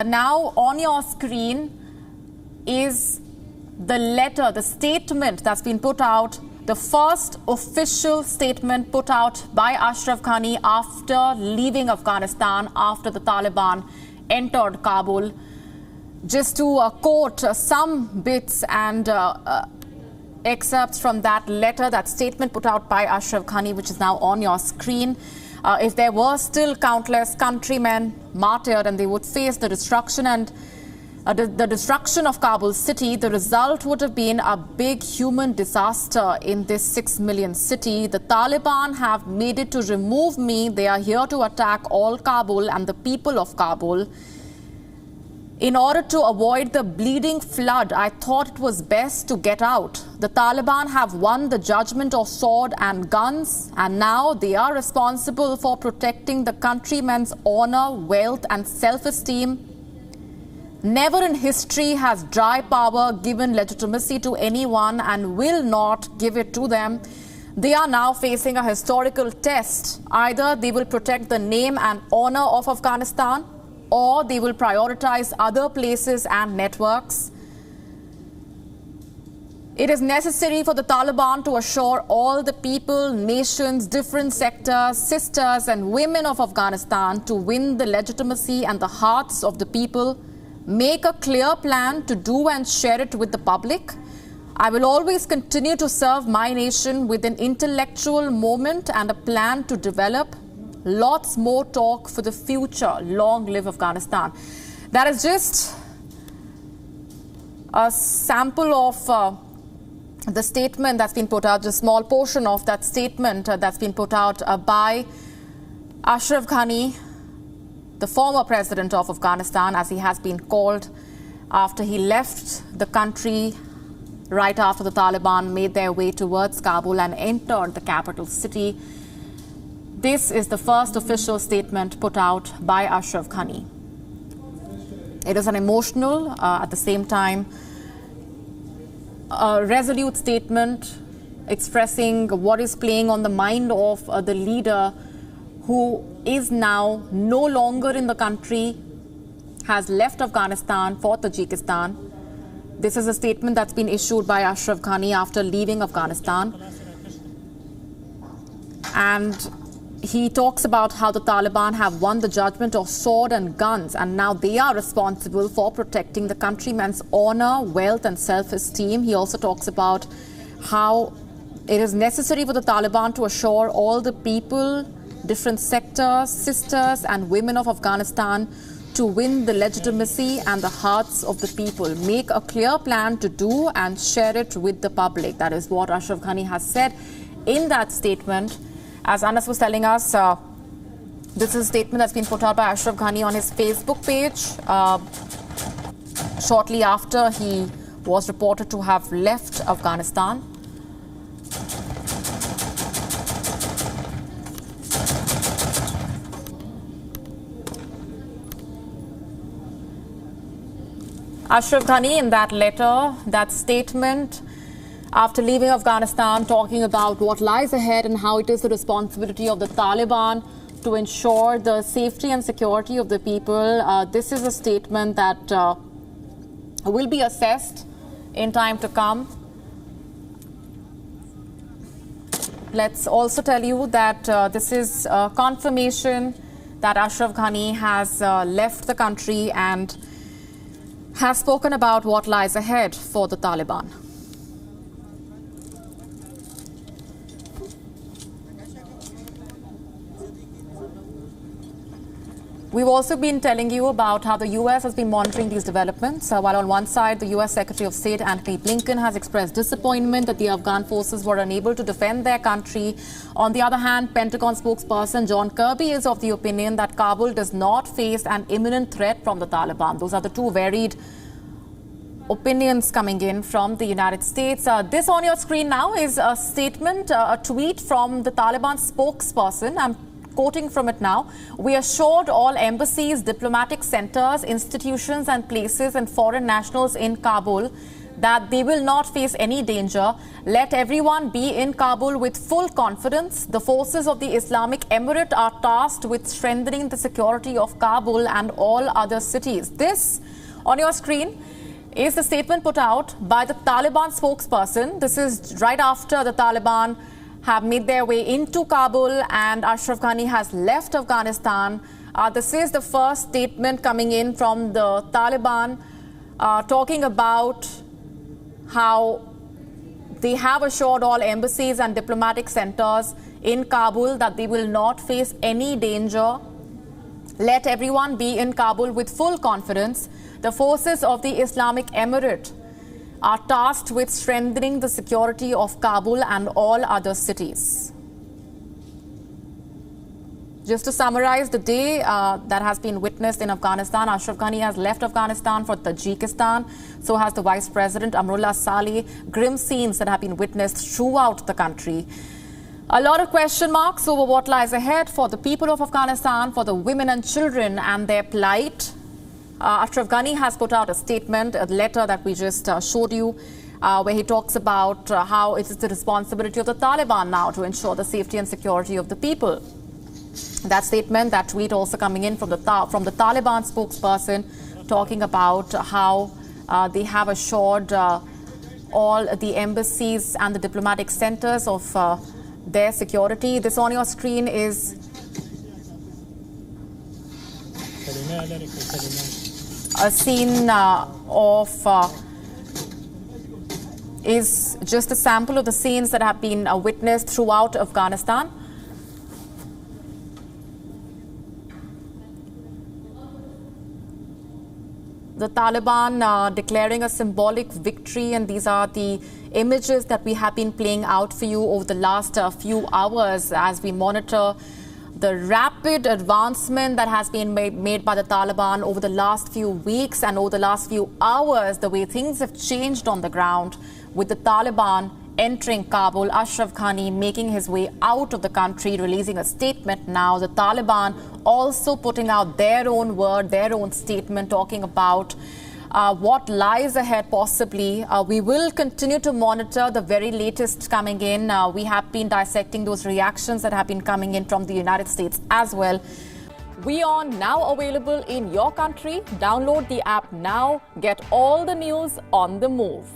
Now on your screen is the letter, the statement that's been put out, the first official statement put out by Ashraf Ghani after leaving Afghanistan, after the Taliban entered Kabul. Just to quote some bits and excerpts from that letter, that statement put out by Ashraf Ghani, which is now on your screen. If there were still countless countrymen martyred and they would face the destruction and the destruction of Kabul city, the result would have been a big human disaster in this 6 million city. The Taliban have made it to remove me. They are here to attack all Kabul and the people of Kabul. In order to avoid the bleeding flood, I thought it was best to get out. The Taliban have won the judgment of sword and guns, and now they are responsible for protecting the countrymen's honor, wealth, and self-esteem. Never in history has dry power given legitimacy to anyone and will not give it to them. They are now facing a historical test. Either they will protect the name and honor of Afghanistan, or they will prioritize other places and networks. It is necessary for the Taliban to assure all the people, nations, different sectors, sisters and women of Afghanistan to win the legitimacy and the hearts of the people. Make a clear plan to do and share it with the public. I will always continue to serve my nation with an intellectual moment and a plan to develop. Lots more talk for the future. Long live Afghanistan. That is just a sample of the statement that's been put out, a small portion of that statement that's been put out by Ashraf Ghani, the former president of Afghanistan, as he has been called, after he left the country right after the Taliban made their way towards Kabul and entered the capital city. This is the first official statement put out by Ashraf Ghani. It is an emotional, at the same time, a resolute statement expressing what is playing on the mind of the leader who is now no longer in the country, has left Afghanistan for Tajikistan. This is a statement that's been issued by Ashraf Ghani after leaving Afghanistan. And he talks about how the Taliban have won the judgment of sword and guns, and now they are responsible for protecting the countrymen's honor, wealth, and self-esteem. He also talks about how it is necessary for the Taliban to assure all the people, different sectors, sisters, and women of Afghanistan to win the legitimacy and the hearts of the people. Make a clear plan to do and share it with the public. That is what Ashraf Ghani has said in that statement. As Anas was telling us, this is a statement that's been put out by Ashraf Ghani on his Facebook page shortly after he was reported to have left Afghanistan. Ashraf Ghani, in that letter, that statement, after leaving Afghanistan, talking about what lies ahead and how it is the responsibility of the Taliban to ensure the safety and security of the people. This is a statement that will be assessed in time to come. Let's also tell you that this is confirmation that Ashraf Ghani has left the country and has spoken about what lies ahead for the Taliban. We've also been telling you about how the U.S. has been monitoring these developments. While on one side, the U.S. Secretary of State Antony Blinken has expressed disappointment that the Afghan forces were unable to defend their country. On the other hand, Pentagon spokesperson John Kirby is of the opinion that Kabul does not face an imminent threat from the Taliban. Those are the two varied opinions coming in from the United States. This on your screen now is a statement, a tweet from the Taliban spokesperson. I'm quoting from it now. We assured all embassies, diplomatic centers, institutions and places and foreign nationals in Kabul that they will not face any danger. Let everyone be in Kabul with full confidence. The forces of the Islamic Emirate are tasked with strengthening the security of Kabul and all other cities. This, on your screen, is the statement put out by the Taliban spokesperson. This is right after the Taliban have made their way into Kabul and Ashraf Ghani has left Afghanistan. This is the first statement coming in from the Taliban, talking about how they have assured all embassies and diplomatic centers in Kabul that they will not face any danger. Let everyone be in Kabul with full confidence. The forces of the Islamic Emirate are tasked with strengthening the security of Kabul and all other cities. Just to summarize the day that has been witnessed in Afghanistan, Ashraf Ghani has left Afghanistan for Tajikistan. So has the Vice President Amrullah Saleh. Grim scenes that have been witnessed throughout the country. A lot of question marks over what lies ahead for the people of Afghanistan, for the women and children and their plight. Ashraf Ghani has put out a statement, a letter that we just showed you, where he talks about how it is the responsibility of the Taliban now to ensure the safety and security of the people. That statement, that tweet also coming in from the Taliban spokesperson, talking about how they have assured all the embassies and the diplomatic centers of their security. This on your screen is a scene is just a sample of the scenes that have been witnessed throughout Afghanistan. The Taliban declaring a symbolic victory, and these are the images that we have been playing out for you over the last few hours as we monitor the rapid advancement that has been made by the Taliban over the last few weeks and over the last few hours, the way things have changed on the ground with the Taliban entering Kabul, Ashraf Ghani making his way out of the country, releasing a statement now. The Taliban also putting out their own word, their own statement, talking about what lies ahead possibly. We will continue to monitor the very latest coming in. We have been dissecting those reactions that have been coming in from the United States as well. WION now available in your country. Download the app now. Get all the news on the move.